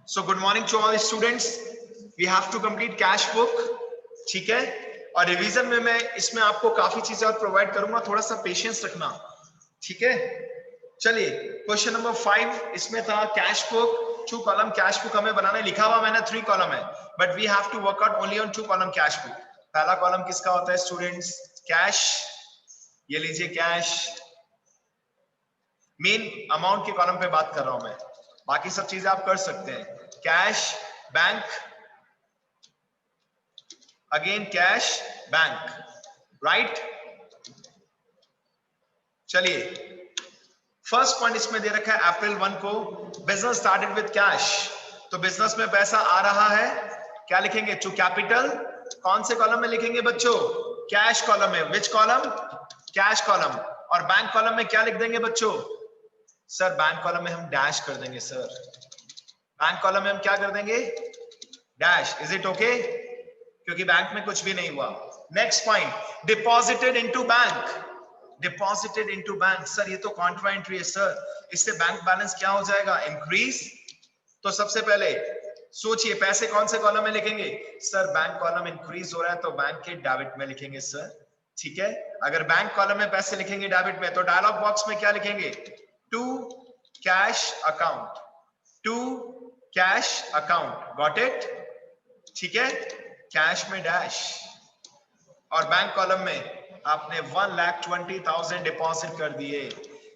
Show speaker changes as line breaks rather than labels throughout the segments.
So good morning to all students. We have to complete cash book. ठीक है, और revision में मैं इसमें आपको काफी चीजें और प्रोवाइड करूंगा, थोड़ा सा पेशेंस रखना, ठीक है। चलिए क्वेश्चन नंबर 5 इसमें था cash book, 2 column cash book हमें बनाना है। लिखा हुआ मैंने 3 कॉलम है, but we have to work out only on 2 column cash book. पहला कॉलम किसका होता है स्टूडेंट्स? कैश। ये लीजिए कैश, मेन अमाउंट के कॉलम पे बात कर रहा हूं मैं, बाकी सब चीजें आप कर सकते हैं। Cash bank, again cash bank, right. चलिए फर्स्ट पॉइंट इसमें दे रखा है अप्रैल 1 को बिजनेस स्टार्टेड विद कैश, तो बिजनेस में पैसा आ रहा है, क्या लिखेंगे? To capital. कौन से कॉलम में लिखेंगे बच्चों? कैश कॉलम में। Which column? Cash column. और बैंक कॉलम में क्या लिख देंगे बच्चों? सर बैंक कॉलम में हम डैश कर देंगे सर, बैंक कॉलम में हम क्या कर देंगे? डैश। Is it okay? क्योंकि बैंक में कुछ भी नहीं हुआ। Next point, deposited into bank. Deposited into bank, sir ये तो कॉन्ट्रा एंट्री है सर, इससे बैंक बैलेंस क्या हो जाएगा? इंक्रीज। तो सबसे पहले सोचिए पैसे कौन से कॉलम में लिखेंगे? सर बैंक कॉलम इंक्रीज हो रहा है तो बैंक के डेबिट में लिखेंगे सर, ठीक है। अगर बैंक कॉलम में पैसे लिखेंगे डेबिट में, तो डायलॉग बॉक्स में क्या लिखेंगे? To cash account, to cash account, got it, ठीक है। कैश में डैश, और बैंक कॉलम में आपने 1,20,000 डिपॉजिट कर दिए।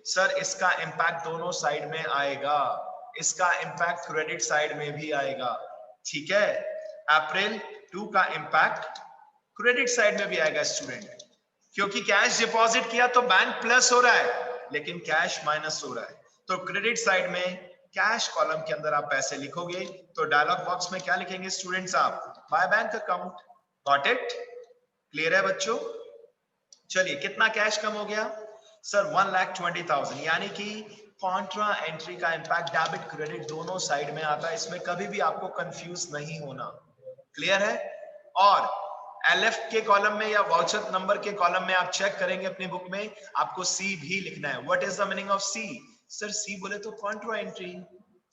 सर इसका इंपैक्ट दोनों साइड में आएगा, इसका इंपैक्ट क्रेडिट साइड में भी आएगा, ठीक है। अप्रैल 2 का इंपैक्ट क्रेडिट साइड में भी आएगा स्टूडेंट, क्योंकि कैश डिपॉजिट किया तो बैंक प्लस हो रहा है, लेकिन कैश माइनस हो रहा है। तो क्रेडिट साइड में कैश कॉलम के अंदर आप पैसे लिखोगे, तो डायलॉग बॉक्स में क्या लिखेंगे स्टूडेंट्स आप? By bank account, got it, clear है बच्चों। चलिए कितना कैश कम हो गया? सर 1,20,000, यानी कि कॉन्ट्रा एंट्री का इंपैक्ट डेबिट क्रेडिट दोनों साइड में आता है, इसमें कभी भी आपको कंफ्यूज नहीं होना, क्लियर है। और एलएफ के कॉलम में या वाउचर नंबर के कॉलम में आप चेक करेंगे अपनी बुक में, आपको सी भी लिखना है। What is the meaning of C? Sir C बोले तो कॉन्ट्रा एंट्री,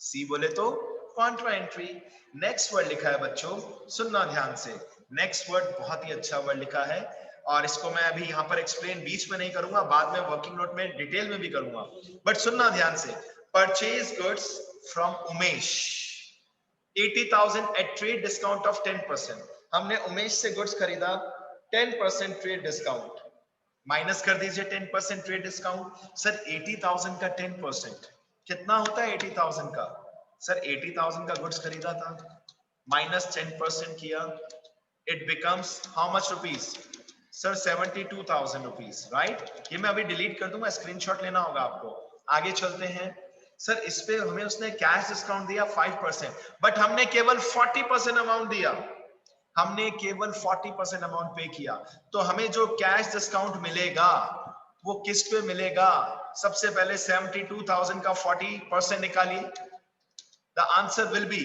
सी बोले तो कॉन्ट्रा एंट्री। नेक्स्ट वर्ड लिखा है बच्चों, सुनना ध्यान से, नेक्स्ट वर्ड बहुत ही अच्छा वर्ड लिखा है, और इसको मैं अभी यहाँ पर एक्सप्लेन बीच में नहीं करूंगा, बाद में वर्किंग नोट में डिटेल में भी करूंगा, बट सुनना ध्यान से। Purchase goods from Umesh 80,000 at trade discount of 10%। हमने उमेश से गुड्स खरीदा 10% ट्रेड डिस्काउंट, माइनस कर दीजिए 10% ट्रेड डिस्काउंट। सर 80,000 का 10% कितना होता है? 80,000 का, सर 80,000 का गुड्स खरीदा था, माइनस 10% किया, it becomes how much rupees? Sir 72,000 rupees, right. ये मैं अभी डिलीट कर दूंगा, स्क्रीनशॉट लेना होगा आपको। आगे चलते हैं। सर इस पे हमें उसने कैश डिस्काउंट दिया 5%, बट हमने केवल 40% अमाउंट दिया, हमने केवल 40% अमाउंट पे किया, तो हमें जो कैश डिस्काउंट मिलेगा वो किस पे मिलेगा? सबसे पहले 72,000 का 40% निकालिए। The answer will be,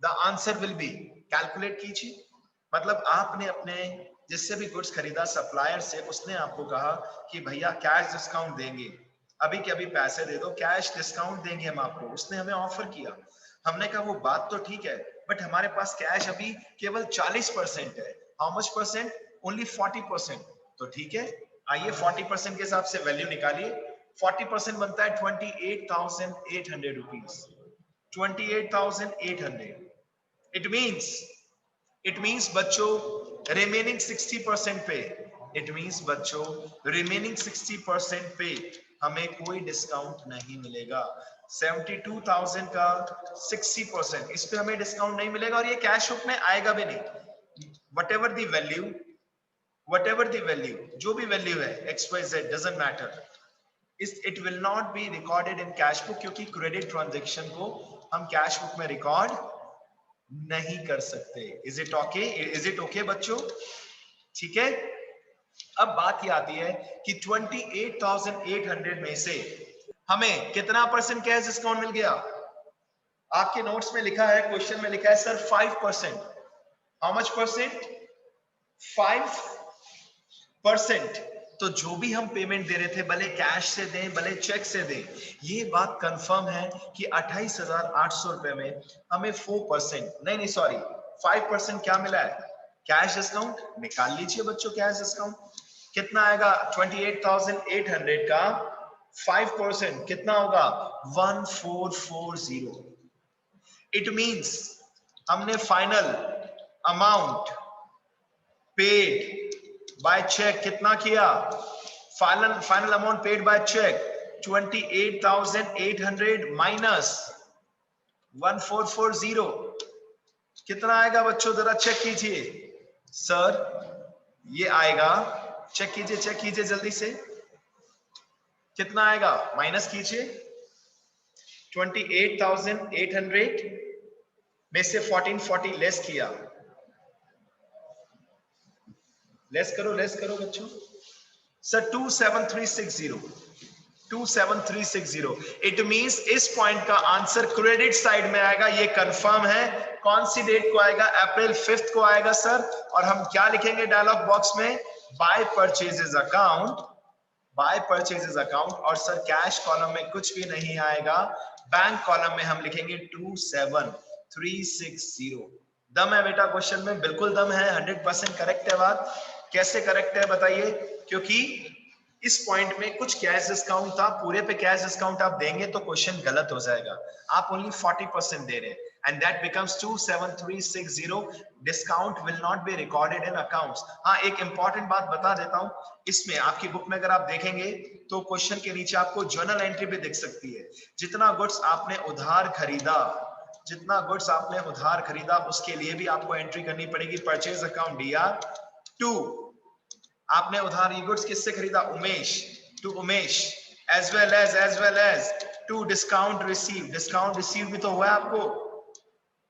the answer will be, calculate कीजिए। मतलब आपने अपने जिससे भी गुड्स खरीदा सप्लायर से, उसने आपको कहा कि भैया कैश डिस्काउंट देंगे, अभी के अभी पैसे दे दो, कैश डिस्काउंट देंगे हम आपको। उसने हमें ऑफर किया, हमने कहा वो बात तो ठीक है, बट हमारे पास कैश अभी केवल 40% है। How much percent? ओनली 40%। तो ठीक है, आइए 40% के हिसाब से वैल्यू निकालिए। 40% बनता है 28,800 रुपीज, 28,800। इट मीन्स बच्चों रिमेनिंग 60% पे, इट मीन्स बच्चों रिमेनिंग 60% पे हमें कोई डिस्काउंट नहीं मिलेगा। 72,000 का 60%, इस पे हमें डिस्काउंट नहीं मिलेगा, और ये कैश बुक में आएगा भी नहीं। whatever the value, जो भी वैल्यू है XYZ doesn't matter, it will not be recorded in cash book, क्योंकि क्रेडिट ट्रांजैक्शन को हम कैश बुक में रिकॉर्ड नहीं कर सकते। Is it okay? Is it okay बच्चों? ठीक है। अब बात ये आती है कि 28,800 में से हमें कितना परसेंट कैश डिस्काउंट मिल गया? आपके नोट्स में लिखा है, क्वेश्चन में लिखा है सर 5%। How much percent? 5%। तो जो भी हम पेमेंट दे रहे थे, भले कैश से दें भले चेक से दें, ये बात कंफर्म है कि 28,800 रुपए में हमें 4% नहीं सॉरी 5% क्या मिला है, कैश डिस्काउंट। निकाल लीजिए बच्चों कैश डिस्काउंट, कितना आएगा 28,800 का 5% कितना होगा 1440। इट मींस हमने final amount paid by cheque कितना किया, final amount paid by cheque 28,800 minus 1440 कितना आएगा बच्चों, जरा चेक कीजिए। सर ये आएगा, चेक कीजिए जल्दी से, कितना आएगा, माइनस कीजिए 28,800 में से 1440 लेस किया, लेस करो बच्चों। सर 27360 इट मींस इस पॉइंट का आंसर क्रेडिट साइड में आएगा, ये कंफर्म है। कौन सी डेट को आएगा, अप्रैल 5 को आएगा सर। और हम क्या लिखेंगे डायलॉग बॉक्स में, बाय परचेजेस अकाउंट। और सर कैश कॉलम में कुछ भी नहीं आएगा, बैंक कॉलम में हम लिखेंगे 27360। दम है बेटा क्वेश्चन में, बिल्कुल दम है, 100% करेक्ट है बात। कैसे करेक्ट है बताइए, क्योंकि इस पॉइंट में कुछ कैश डिस्काउंट था, पूरे पे कैश डिस्काउंट आप देंगे तो क्वेश्चन गलत हो जाएगा। आप ओनली 40% दे रहे हैं and that becomes 27360। Discount will not be recorded in accounts. हाँ एक इंपॉर्टेंट बात बता देता हूं, इसमें आपकी बुक में अगर आप देखेंगे तो क्वेश्चन के नीचे आपको जर्नल एंट्री भी दिख सकती है। जितना गुड्स आपने उधार खरीदा उसके लिए भी आपको एंट्री करनी पड़ेगी। परचेज अकाउंट DR2, आपने उधार ये गुड्स किससे खरीदा, Umesh, to Umesh, as well as to discount receive भी तो हुआ है आपको,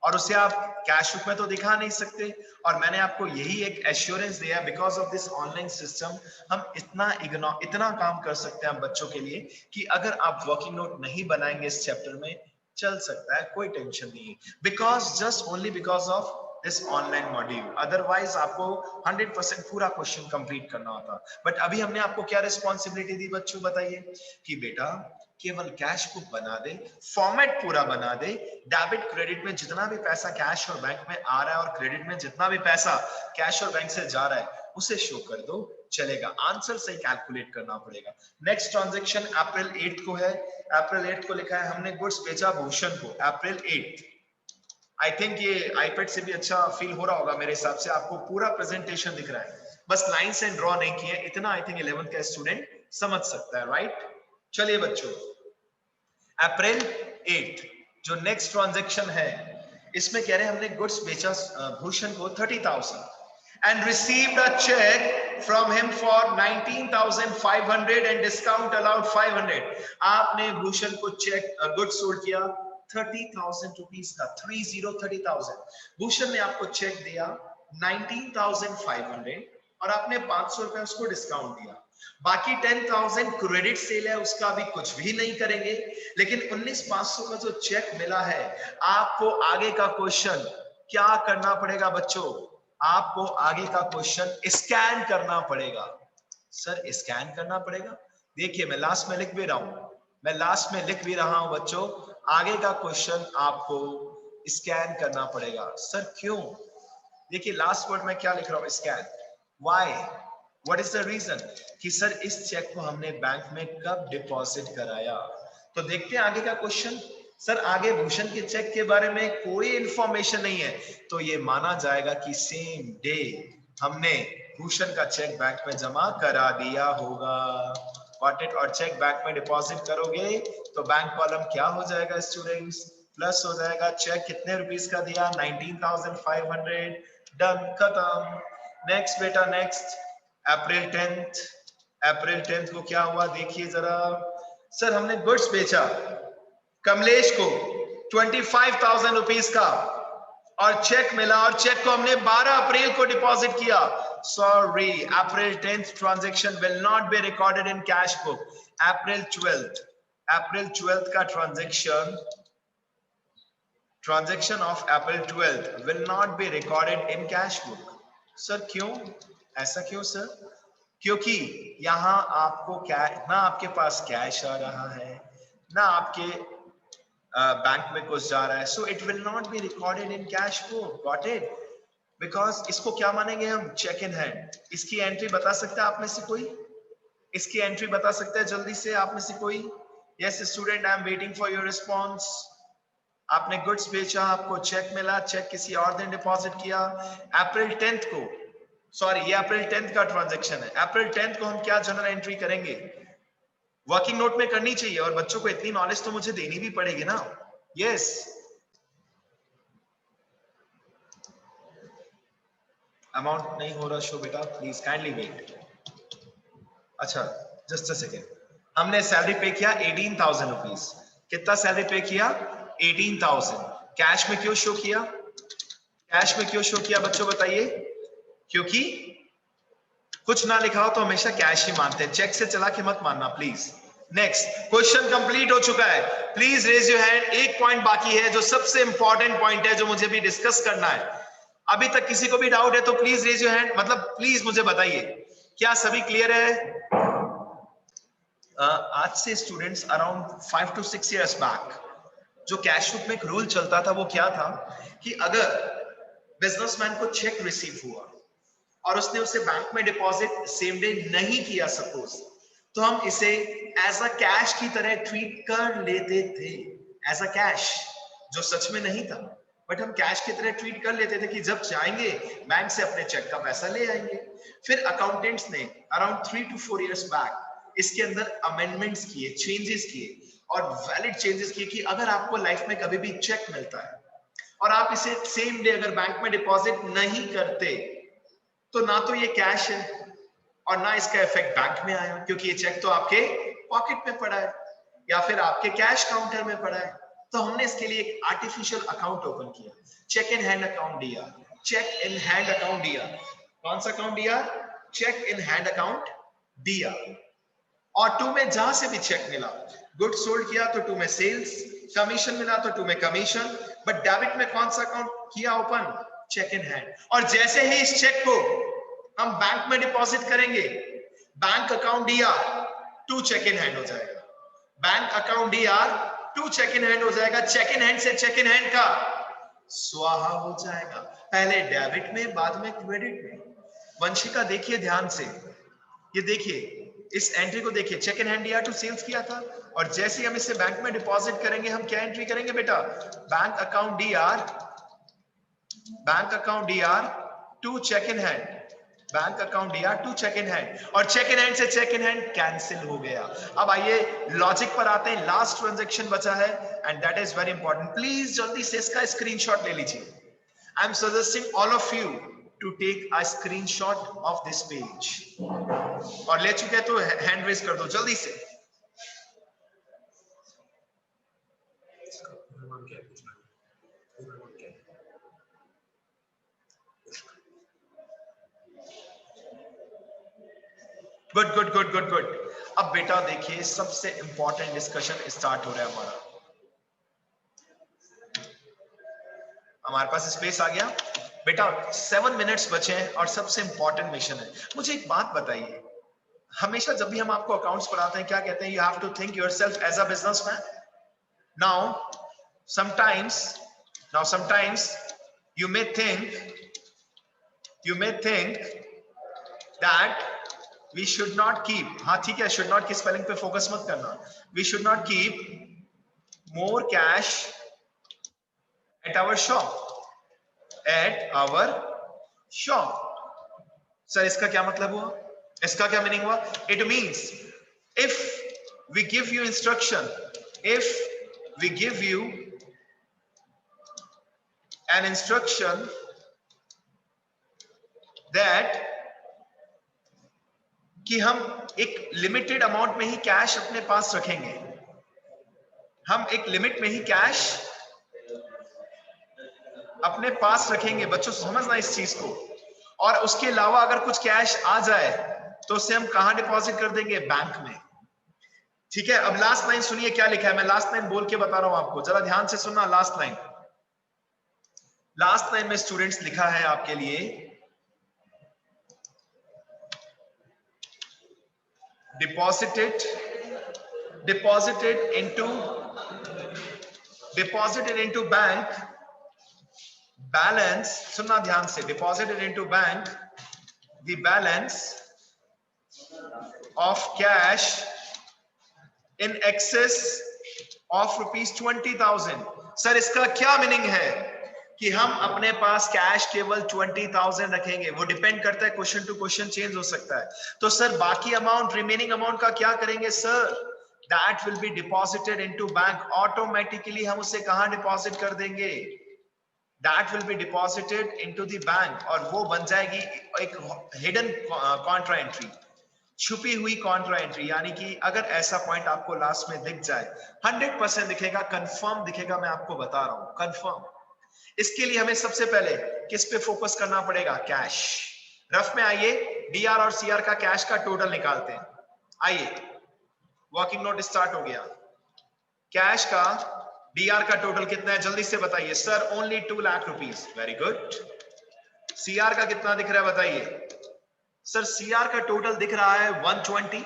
और उसे आप कैश बुक में तो दिखा नहीं सकते। और मैंने आपको यही एक एश्योरेंस दिया, because of this online system हम इतना काम कर सकते हैं हम बच्चों के लिए कि अगर आप वर्किंग नोट नहीं बनाएंगे इस चैप्टर में चल सकता है, कोई टेंशन नहीं है, because of this online module. Otherwise आपको 100% पूरा क्वेश्चन कंप्लीट करना होता। बट अभी हमने आपको क्या रिस्पॉन्सिबिलिटी दी बच्चों बताइए, कि बेटा केवल कैश बुक बना दे, फॉर्मेट पूरा बना दे, डेबिट क्रेडिट में जितना भी पैसा कैश और बैंक में आ रहा है और क्रेडिट में जितना भी पैसा कैश और बैंक से जा रहा है उसे शो कर दो, चलेगा। आंसर सही कैलकुलेट करना पड़ेगा। नेक्स्ट ट्रांजैक्शन अप्रैल 8 को है, अप्रैल 8 को लिखा है हमने गुड्स बेचा भूषण को, अप्रैल 8। आई थिंक ये आईपैड से भी अच्छा फील हो रहा होगा मेरे हिसाब से, आपको पूरा प्रेजेंटेशन दिख रहा है, बस लाइंस एंड ड्रॉ नहीं किए, इतना आई थिंक 11th का स्टूडेंट समझ सकता है, राइट। चलिए बच्चों, अप्रैल 8 जो नेक्स्ट ट्रांजैक्शन है इसमें कह रहे हैं हमने गुड्स बेचा भूषण को 30,000 and received a cheque from him for 19,500 and discount allowed 500। आपने भूषण को चेक गुड्स सोल्ड किया 30,000 रुपीस का, 30,000। भूषण ने आपको चेक दिया 19,500 और आपने 500 रुपए उसको डिस्काउंट दिया। बाकी 10,000 क्रेडिट सेल है, उसका भी कुछ भी नहीं करेंगे। लेकिन 19,500 का जो चेक मिला है, आपको आगे का क्वेश्चन क्या करना पड़ेगा बच्चों, आपको आगे का क्वेश्चन स्कैन करना पड़ेगा। सर स्कैन करना पड़ेगा, देखिए मैं लास्ट में लिख भी रहा हूं बच्चों, आगे का क्वेश्चन आपको स्कैन करना पड़ेगा। सर क्यों, देखिए लास्ट वर्ड में क्या लिख रहा हूं, scan. Why, what is the reason, कि सर इस चेक को हमने बैंक में कब डिपॉजिट कराया। तो देखते हैं आगे का क्वेश्चन। सर आगे भूषण के चेक के बारे में कोई इंफॉर्मेशन नहीं है, तो ये माना जाएगा कि सेम डे हमने भूषण का चेक बैंक में जमा करा दिया होगा। Got it. और चेक बैंक में डिपॉजिट करोगे तो बैंक कॉलम क्या हो जाएगा स्टूडेंट्स, प्लस हो जाएगा। चेक कितने रुपीस का दिया, 19,500। डन, खत्म। नेक्स्ट बेटा, नेक्स्ट अप्रैल 10th को क्या हुआ देखिए जरा। सर हमने गुड्स बेचा कमलेश को 25,000 रुपीस का और चेक मिला, और चेक को हमने 12 अप्रैल को डिपॉजिट किया। Sorry, April 10th transaction will not be recorded in cash book. April 12th का transaction of April 12th will not be recorded in cash book. Sir क्यों, ऐसा क्यों सर, क्योंकि यहां आपको ना आपके पास कैश आ रहा है ना आपके बैंक में कुछ जा रहा है, so it will not be recorded in cash book. Got it? Because इसको क्या मानेंगे हम? Cheque in hand. इसकी एंट्री बता सकता है आप में से कोई? इसकी एंट्री बता सकता है जल्दी से आप में से कोई? Yes student, I am waiting for your response. आपने गुड्स बेचा, आपको चेक मिला, चेक किसी और दिन डिपॉजिट किया अप्रैल 10th को, सॉरी ये अप्रैल 10th का ट्रांजैक्शन है। अप्रैल 10th को हम क्या जनरल एंट्री करेंगे? वर्किंग नोट में करनी चाहिए, और बच्चों को इतनी नॉलेज तो मुझे देनी भी पड़ेगी ना। यस अमाउंट नहीं हो रहा शो बेटा, प्लीज काइंडली वेट। अच्छा जस्ट अ सेकेंड। हमने सैलरी पे किया 18,000 रुपीज। कितना सैलरी पे किया? 18,000। कैश में क्यों शो किया? कैश में क्यों शो किया बच्चों बताइए? क्योंकि कुछ ना लिखा हो तो हमेशा कैश ही मानते हैं, चेक से चला के मत मानना प्लीज। नेक्स्ट क्वेश्चन कंप्लीट हो चुका है, प्लीज रेज योर हैंड। एक पॉइंट बाकी है जो सबसे इंपॉर्टेंट पॉइंट है, जो मुझे भी डिस्कस करना है। अभी तक किसी को भी डाउट है तो प्लीज रेज योर हैंड, मतलब प्लीज मुझे बताइए, क्या सभी क्लियर है? आज से students around 5 to 6 years back जो कैश बुक में एक रूल चलता था वो क्या था कि अगर बिजनेसमैन को चेक रिसीव हुआ और उसने उसे बैंक में डिपॉजिट सेम डे नहीं किया सपोज, तो हम इसे एज अ कैश की तरह ट्रीट कर लेते थे। एज अ कैश, जो सच में नहीं था, बट हम कैश की तरह ट्रीट कर लेते थे कि जब जाएंगे बैंक से अपने चेक का पैसा ले आएंगे। फिर अकाउंटेंट्स ने अराउंड 3 to 4 years बैक इसके अंदर अमेंडमेंट्स किए, चेंजेस किए, और वैलिड चेंजेस किए कि अगर आपको लाइफ में कभी भी चेक मिलता है और आप इसे सेम डे अगर बैंक में डिपॉजिट नहीं करते, तो ना तो ये कैश है और ना इसका इफेक्ट बैंक में आया, क्योंकि ये चेक तो आपके पॉकेट में पड़ा है या फिर आपके कैश काउंटर में पड़ा है। तो हमने इसके लिए एक आर्टिफिशियल अकाउंट ओपन किया, चेक इन हैंड अकाउंट दिया। चेक इन हैंड अकाउंट दिया। कौन सा अकाउंट दिया? चेक इन हैंड अकाउंट दिया। और टू में जहां से भी चेक मिला, गुड सोल्ड किया तो टू में सेल्स, कमीशन मिला तो टू में कमीशन, बट डेबिट में कौन सा अकाउंट किया ओपन? Check in hand. और जैसे ही इस चेक को हम बैंक में डिपॉजिट करेंगे, bank account DR to cheque in hand हो जाएगा। Bank account DR to cheque in hand हो जाएगा। चेक इन हैंड से चेक इन हैंड का स्वाहा हो जाएगा, पहले डेबिट में बाद में क्रेडिट में। वंशिका देखिए ध्यान से, ये देखिए इस एंट्री को देखिए, cheque in hand DR to sales किया था, और जैसे ही हम इसे बैंक में डिपॉजिट करेंगे हम क्या एंट्री करेंगे बेटा? Bank account DR to cheque in hand, bank account DR to cheque in hand, और चेक इन हैंड से चेक इन हैंड कैंसिल हो गया। अब आइए लॉजिक पर आते हैं, लास्ट ट्रांजैक्शन बचा है and that is very important. Please जल्दी से इसका स्क्रीनशॉट ले लीजिए। I am suggesting all of you to take a screenshot of this page. और ले चुके हैं तो हैंड रेज कर दो जल्दी से। Good good good good good. अब बेटा देखिए सबसे इंपॉर्टेंट डिस्कशन स्टार्ट हो रहा है हमारे पास स्पेस आ गया बेटा, 7 मिनट्स बचे हैं और सबसे इंपॉर्टेंट मिशन है। मुझे एक बात बताइए, हमेशा जब भी हम आपको अकाउंट्स पढ़ाते हैं क्या कहते हैं? You have to think yourself as a businessman. Now sometimes you may think that we should not keep, हाँ ठीक है, should not की स्पेलिंग पे फोकस मत करना, we should not keep more cash at our shop। Sir इसका क्या मतलब हुआ? इसका क्या मीनिंग हुआ? It means if we give you instruction, if we give you an instruction that कि हम एक लिमिटेड अमाउंट में ही कैश अपने पास रखेंगे, हम एक लिमिट में ही कैश अपने पास रखेंगे, बच्चों समझना इस चीज को, और उसके अलावा अगर कुछ कैश आ जाए तो उसे हम कहां डिपॉजिट कर देंगे? बैंक में। ठीक है, अब लास्ट लाइन सुनिए क्या लिखा है, मैं लास्ट लाइन बोल के बता रहा हूं आपको, जरा ध्यान से सुनना। लास्ट लाइन में स्टूडेंट्स लिखा है आपके लिए, deposited into बैंक बैलेंस, सुनना ध्यान से, deposited into bank the balance of cash in excess of ₹20,000। Sir इसका क्या मीनिंग है कि हम अपने पास कैश केवल 20,000 रखेंगे? वो डिपेंड करता है, क्वेश्चन टू क्वेश्चन चेंज हो सकता है। तो सर बाकी अमाउंट, रिमेनिंग अमाउंट का क्या करेंगे sir? That will be deposited into bank. Automatically हम उसे कहां डिपॉजिट कर देंगे? That will be deposited into the bank, और वो बन जाएगी एक हिडन कॉन्ट्रा एंट्री, छुपी हुई कॉन्ट्रा एंट्री। यानी कि अगर ऐसा पॉइंट आपको लास्ट में दिख जाए, 100% दिखेगा, कंफर्म दिखेगा, मैं आपको बता रहा हूं, कंफर्म। इसके लिए हमें सबसे पहले किस पे फोकस करना पड़ेगा? कैश। रफ में आइए, डीआर और सीआर का कैश का टोटल निकालते हैं। आइए, वर्किंग नोट स्टार्ट हो गया। कैश का डीआर का टोटल कितना है जल्दी से बताइए। Sir only 2 lakh rupees. Very good. CR का कितना दिख रहा है बताइए। सर सीआर का टोटल दिख रहा है 120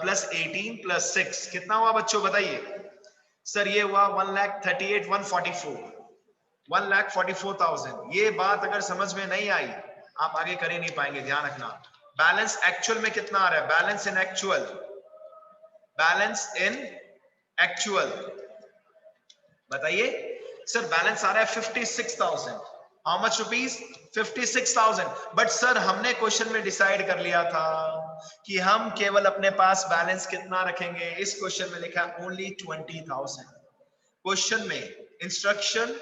प्लस 18 प्लस 6, कितना हुआ बच्चों बताइए। सर ये हुआ 1,44,000। ये बात अगर समझ में नहीं आई, आप आगे कर ही नहीं पाएंगे, ध्यान रखना। बैलेंस एक्चुअल में कितना आ रहा है? बैलेंस इन एक्चुअल बताइए। सर बैलेंस आ रहा है 56,000। How much rupees? 56,000। But sir हमने क्वेश्चन में डिसाइड कर लिया था कि हम केवल अपने पास बैलेंस कितना रखेंगे। इस क्वेश्चन में लिखा है ओनली 20,000। क्वेश्चन में instruction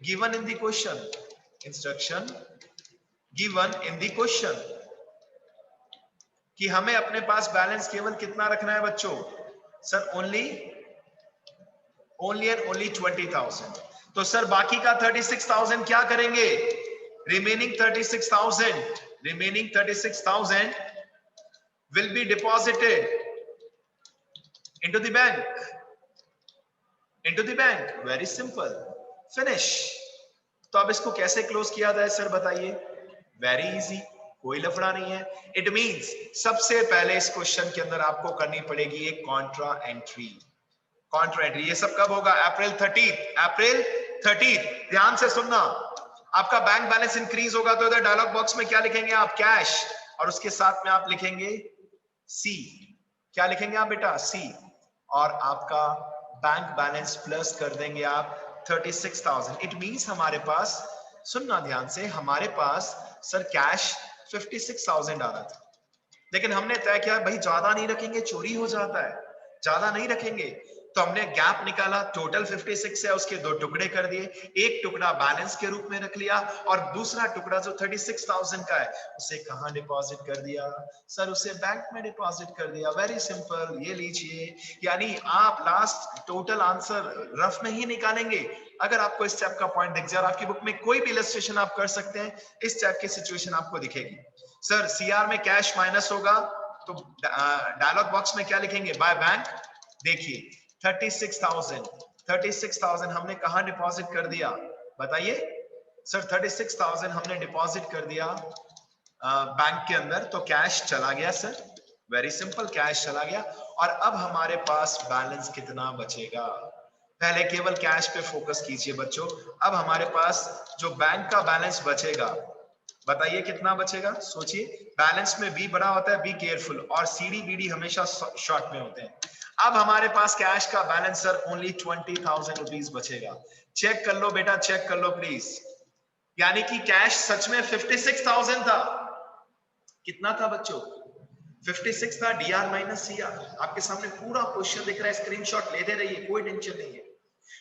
given in the question, instruction given in the question कि हमें अपने पास बैलेंस केवल कितना रखना है बच्चों? Sir only and only 20,000। तो सर बाकी का 36,000 क्या करेंगे? Remaining 36,000 will be deposited into the bank। Very simple, finish. तो अब इसको कैसे क्लोज किया जाए सर बताइए। वेरी इजी, कोई लफड़ा नहीं है। इट मींस सबसे पहले इस क्वेश्चन के अंदर आपको करनी पड़ेगी एक कॉन्ट्रा एंट्री। ये सब कब होगा? अप्रैल 30। ध्यान से सुनना। आपका बैंक बैलेंस इंक्रीज होगा तो इधर डायलॉग बॉक्स में क्या लिखेंगे आप? कैश, और उसके साथ में आप लिखेंगे सी। क्या लिखेंगे आप बेटा? सी। और आपका बैंक बैलेंस प्लस कर देंगे आप 36,000। इट मींस हमारे पास, सुनना ध्यान से, हमारे पास सर कैश 56,000 आ रहा था, लेकिन हमने तय किया भाई ज्यादा नहीं रखेंगे, चोरी हो जाता है, ज्यादा नहीं रखेंगे। तो हमने गैप निकाला, टोटल 56 है, उसके 2 टुकड़े कर दिए। एक टुकड़ा बैलेंस के रूप में रख लिया और दूसरा टुकड़ा जो 36,000 का है उसे कहां डिपॉजिट कर दिया? सर उसे बैंक में डिपॉजिट कर दिया। वेरी सिंपल, ये लीजिए। यानी आप लास्ट टोटल आंसर रफ में ही निकालेंगे। अगर आपको इस टाइप का पॉइंट दिख जाए, आपकी बुक में कोई भी इलस्ट्रेशन आप कर सकते हैं, इस टाइप की सिचुएशन आपको दिखेगी। सर सीआर में कैश माइनस होगा तो डायलॉग बॉक्स में क्या लिखेंगे? By bank. देखिए 36,000 हमने कहां डिपॉजिट कर दिया बताइए। सर 36,000 हमने डिपॉजिट कर दिया बैंक के अंदर, तो कैश चला गया सर। वेरी सिंपल, कैश चला गया। और अब हमारे पास बैलेंस कितना बचेगा? पहले केवल कैश पे फोकस कीजिए बच्चों। अब हमारे पास जो बैंक का बैलेंस बचेगा, बताइए कितना बचेगा? सोचिए, बैलेंस में बी बड़ा होता है, बी केयरफुल, और सीडी बीडी हमेशा शॉर्ट में होते हैं। अब हमारे पास कैश का बैलेंस सर ओनली 20,000 रुपीज बचेगा। चेक कर लो बेटा, चेक कर लो प्लीज। यानी कि कैश सच में 56,000 था। कितना था बच्चों? 56 था। डीआर माइनस सीआर आपके सामने पूरा क्वेश्चन दिख रहा है, स्क्रीनशॉट लेते रहिए, कोई टेंशन नहीं है।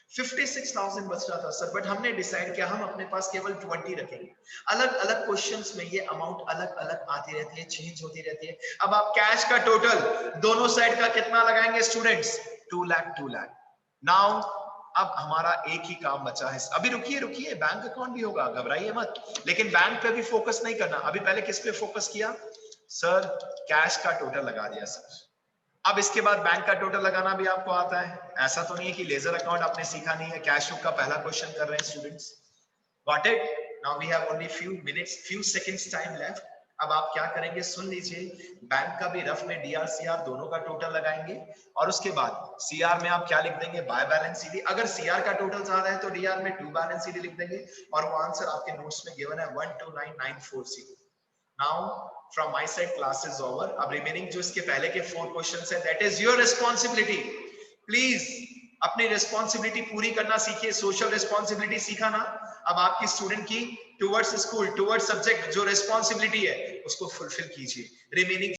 56,000 बच रहा था सर, बट हमने डिसाइड किया हम अपने पास केवल 20 रखेंगे। अलग अलग क्वेश्चंस में ये अमाउंट अलग अलग आती रहती है, चेंज होती रहती है। अब आप कैश का टोटल दोनों साइड का कितना लगाएंगे स्टूडेंट्स? 2 लाख। नाउ अब हमारा एक ही काम बचा है। अभी रुकिए, बैंक अकाउंट भी होगा, घबराइए मत। लेकिन बैंक पे भी फोकस नहीं करना। अभी पहले किस पे फोकस किया? सर कैश का टोटल लगा दिया सर। अब इसके बाद बैंक का टोटल लगाना भी आपको आता है। ऐसा तो नहीं है कि लेजर अकाउंट आपने सीखा नहीं है। कैश बुक का पहला क्वेश्चन कर रहे हैं students. Got it? Now we have only few seconds time left. अब आप क्या करेंगे सुन लीजिए, बैंक का भी रफ में डीआर सीआर दोनों का टोटल लगाएंगे और उसके बाद सीआर में आप क्या लिख देंगे, बाय बैलेंस सीडी। अगर सीआर का टोटल ज्यादा है तो डीआर में टू बैलेंस सीडी लिख देंगे और वो आंसर आपके नोट्स में गिवन है 129940। Now from my side class is over. अब रिमेनिंग जो इसके पहले के 4 क्वेश्चंस है, that is your responsibility. Please अपनी रिस्पांसिबिलिटी पूरी करना सीखिए। सोशल रिस्पांसिबिलिटी सीखा ना, अब आपकी स्टूडेंट की टुवर्ड्स स्कूल, टुवर्ड्स सब्जेक्ट जो रिस्पांसिबिलिटी है उसको फुलफिल कीजिए। रिमेनिंग